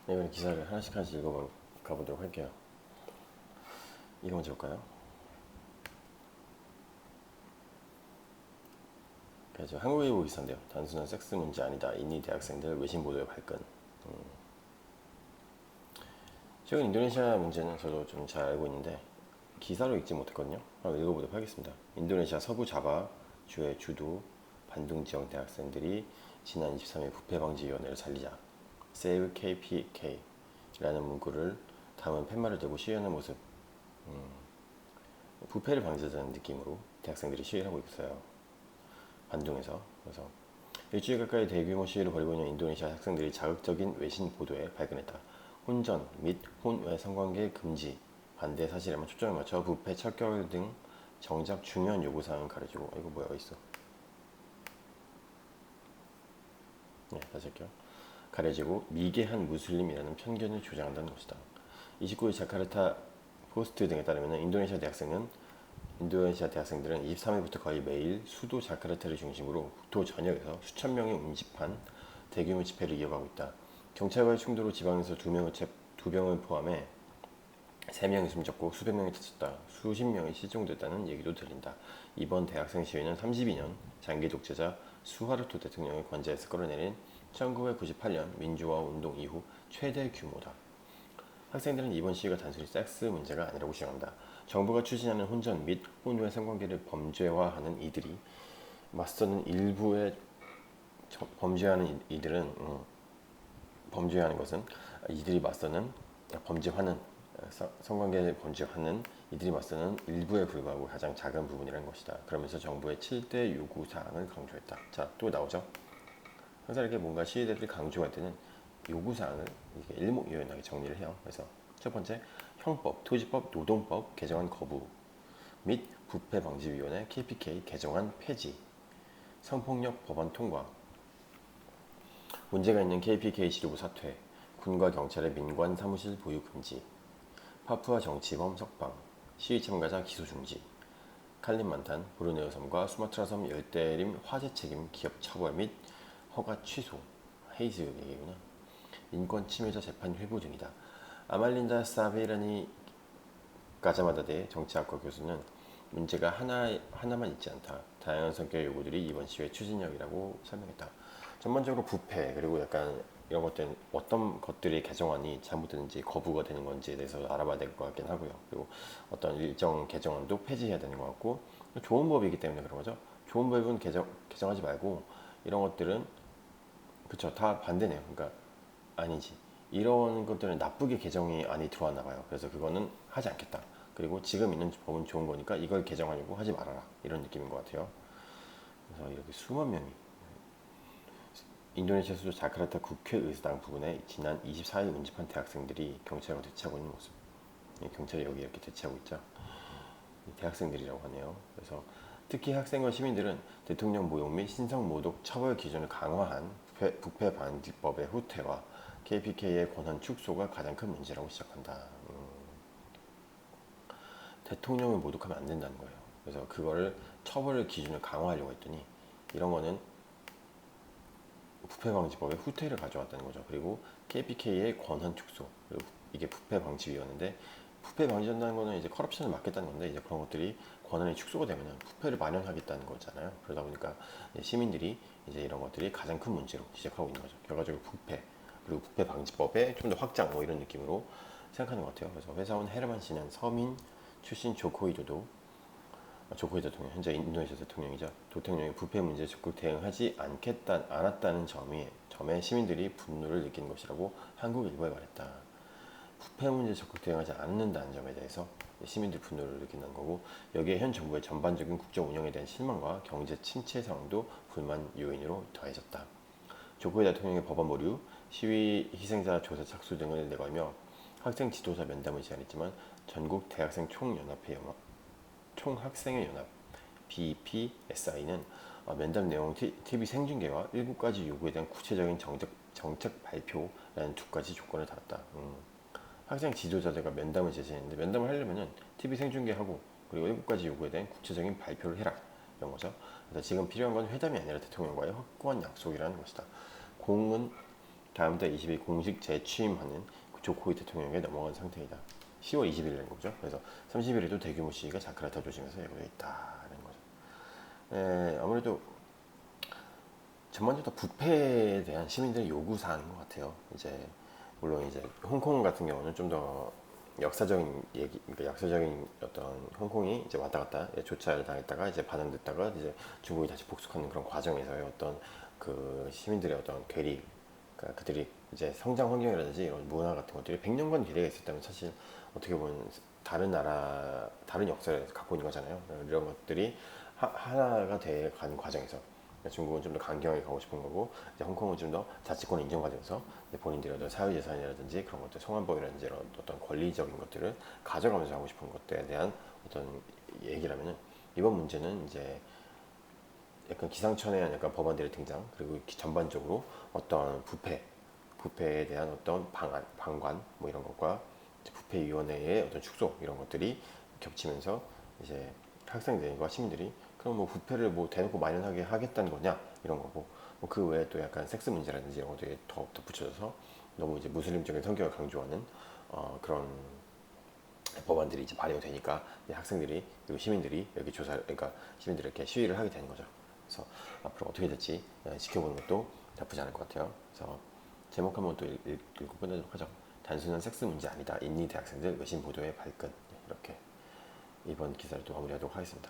이번 기사를 하나씩 읽어가보도록 할게요. 이거 먼저 볼까요? 그래서 한국일보 기사인데요. 단순한 섹스 문제 아니다. 인니 대학생들 외신 보도에 발끈. 최근 인도네시아 문제는 저도 좀 잘 알고 있는데 기사로 읽지 못했거든요. 한번 읽어보도록 하겠습니다. 인도네시아 서부 자바 주의 주도 반둥 지역 대학생들이 지난 23일 부패방지위원회를 살리자 Save KPK라는 문구를 담은 팻말을 들고 시위하는 모습. 부패를 방지하자는 느낌으로 대학생들이 시위를 하고 있어요. 반둥에서. 그래서 일주일 가까이 대규모 시위를 벌이고 있는 인도네시아 학생들이 자극적인 외신 보도에 발끈했다. 혼전 및 혼외 성관계 금지 반대 사실에만 초점을 맞춰 부패, 척결 등 정작 중요한 요구사항을 가르치고 이거 뭐야 있어? 네, 다시 할게요. 가려지고 미개한 무슬림이라는 편견을 조장한다는 것이다. 29일 자카르타 포스트 등에 따르면 인도네시아 대학생들은 23일부터 거의 매일 수도 자카르타를 중심으로 국토 전역에서 수천 명이 운집한 대규모 집회를 이어가고 있다. 경찰과의 충돌로 지방에서 두 명을 포함해 3명이 숨졌고 수백 명이 다쳤다. 수십 명이 실종됐다는 얘기도 들린다. 이번 대학생 시위는 32년 장기 독재자 수하르토 대통령의 관저에서 끌어내린 1998년 민주화 운동 이후 최대 규모다. 학생들은 이번 시위가 단순히 섹스 문제가 아니라고 주장한다. 정부가 추진하는 혼전 및 혼외 성관계를 범죄화하는 이들이 맞서는 일부의 범죄하는 이들은 범죄하는 것은 이들이 맞서는 범죄하는 성관계를 범죄하는 이들이 맞서는 일부에 불과하고 가장 작은 부분이라는 것이다. 그러면서 정부의 7대 요구 사항을 강조했다. 자, 또 나오죠. 항상 이렇게 뭔가 시위대들이 강조할 때는 요구 사항을 일목요연하게 정리를 해요. 그래서 첫 번째, 형법, 토지법, 노동법 개정안 거부 및 부패방지위원회 KPK 개정안 폐지, 성폭력 법안 통과, 문제가 있는 KPK 지도부 사퇴, 군과 경찰의 민관 사무실 보유 금지, 파푸아 정치범 석방, 시위 참가자 기소 중지, 칼림만탄, 보르네오 섬과 수마트라 섬 열대림 화재 책임 기업 처벌 및 허가 취소, 헤이즈 얘기구나. 인권 침해자 재판 회부 등이다. 아말린다 사베라니 가자마다대 정치학과 교수는 문제가 하나만 있지 않다. 다양한 성격의 요구들이 이번 시위의 추진력이라고 설명했다. 전반적으로 부패 그리고 약간 이런 것들은 어떤 것들이 개정안이 잘못됐는지 거부가 되는 건지에 대해서 알아봐야 될 것 같긴 하고요. 그리고 어떤 일정 개정안도 폐지해야 되는 것 같고 좋은 법이기 때문에 그런 거죠. 좋은 법은 개정하지 말고 이런 것들은 그쵸 다 반대네요. 그러니까 아니지. 이런 것들은 나쁘게 개정이 안이 들어왔나 봐요. 그래서 그거는 하지 않겠다. 그리고 지금 있는 법은 좋은 거니까 이걸 개정하려고 하지 말아라. 이런 느낌인 것 같아요. 그래서 이렇게 수만 명이 인도네시아 수도 자카르타 국회의사당 부근에 지난 24일 운집한 대학생들이 경찰과 대치하고 있는 모습. 경찰이 여기 이렇게 대치하고 있죠. 대학생들이라고 하네요. 그래서 특히 학생과 시민들은 대통령 모욕 및 신성 모독 처벌 기준을 강화한 부패 방지법의 후퇴와 KPK의 권한 축소가 가장 큰 문제라고 시작한다. 대통령을 모독하면 안 된다는 거예요. 그래서 그거를 처벌 기준을 강화하려고 했더니 이런 거는 부패방지법의 후퇴를 가져왔다는 거죠. 그리고 KPK의 권한 축소, 그리고 이게 부패방지위원회인데 부패 방지한다는 거는 이제 커럽션을 막겠다는 건데 이제 그런 것들이 권한이 축소가 되면은 부패를 만연하겠다는 거잖아요. 그러다 보니까 시민들이 이제 이런 것들이 가장 큰 문제로 시작하고 있는 거죠. 결과적으로 부패 그리고 부패 방지법의 좀 더 확장 뭐 이런 느낌으로 생각하는 것 같아요. 그래서 회사원 헤르만 씨는 서민 출신 조코이 대통령, 현재 인도네시아 대통령이죠. 대통령이 부패 문제에 적극 대응하지 않았다는 점에 시민들이 분노를 느끼는 것이라고 한국일보에 말했다. 부패 문제에 적극 대응하지 않는다는 점에 대해서 시민들 분노를 느낀다는 거고 여기에 현 정부의 전반적인 국정 운영에 대한 실망과 경제 침체 상황도 불만 요인으로 더해졌다. 조코이 대통령의 법안 보류, 시위 희생자 조사 착수 등을 내걸며 학생 지도자 면담을 제안했지만 전국 대학생 총학생회 연합 BPSI는 면담 내용 TV 생중계와 7가지 요구에 대한 구체적인 정책 발표라는 2가지 조건을 달았다. 학생 지도자들과 면담을 제시했는데 면담을 하려면은 TV 생중계하고 그리고 7가지 요구에 대한 구체적인 발표를 해라 이런 거죠. 그래서 지금 필요한 건 회담이 아니라 대통령과의 확고한 약속이라는 것이다. 공은 다음 달 20일 공식 재취임하는 조코이 대통령에게 넘어간 상태이다. 10월 20일인 거죠. 그래서 30일에도 대규모 시위가 자카르타 도심에서 예고돼 있다는 거죠. 아무래도 전반적으로 부패에 대한 시민들의 요구 사항인 것 같아요. 이제 물론 이제 홍콩 같은 경우는 좀 더 역사적인 얘기, 그러니까 역사적인 어떤 홍콩이 이제 왔다 갔다 조차를 당했다가 이제 반환됐다가 이제 중국이 다시 복속하는 그런 과정에서의 어떤 그 시민들의 어떤 괴리, 그러니까 그들이 이제 성장 환경이라든지 이런 문화 같은 것들이 100년간 기대가 있었다면 사실 어떻게 보면 다른 나라, 다른 역사를 갖고 있는 거잖아요. 이런 것들이 하나가 돼 가는 과정에서 중국은 좀 더 강경하게 가고 싶은 거고, 이제 홍콩은 좀 더 자치권을 인정받으면서 본인들의 어떤 사회재산이라든지 그런 것들, 성환법이라든지 이런 어떤 권리적인 것들을 가져가면서 하고 싶은 것들에 대한 어떤 얘기라면은, 이번 문제는 이제 약간 기상천외한 약간 법안들의 등장, 그리고 전반적으로 어떤 부패에 대한 어떤 방안, 방관 뭐 이런 것과 부패위원회의 어떤 축소 이런 것들이 겹치면서 이제 학생들과 시민들이 그럼 뭐 부패를 뭐 대놓고 만연하게 하겠다는 거냐 이런 거고, 뭐그 외에 또 약간 섹스 문제라든지 이런 것들이 더 덧붙여져서 너무 이제 무슬림적인 성격을 강조하는 그런 법안들이 이제 발의가 되니까 학생들이 그리고 시민들이 이렇게 그러니까 시민들이 이렇게 시위를 하게 되는 거죠. 그래서 앞으로 어떻게 될지 지켜보는 것도 나쁘지 않을 것 같아요. 그래서 제목 한번 또 읽고 끝내도록 하죠. 단순한 섹스 문제 아니다. 인니 대학생들 외신 보도에 발끈. 이렇게 이번 기사를 또 마무리하도록 하겠습니다.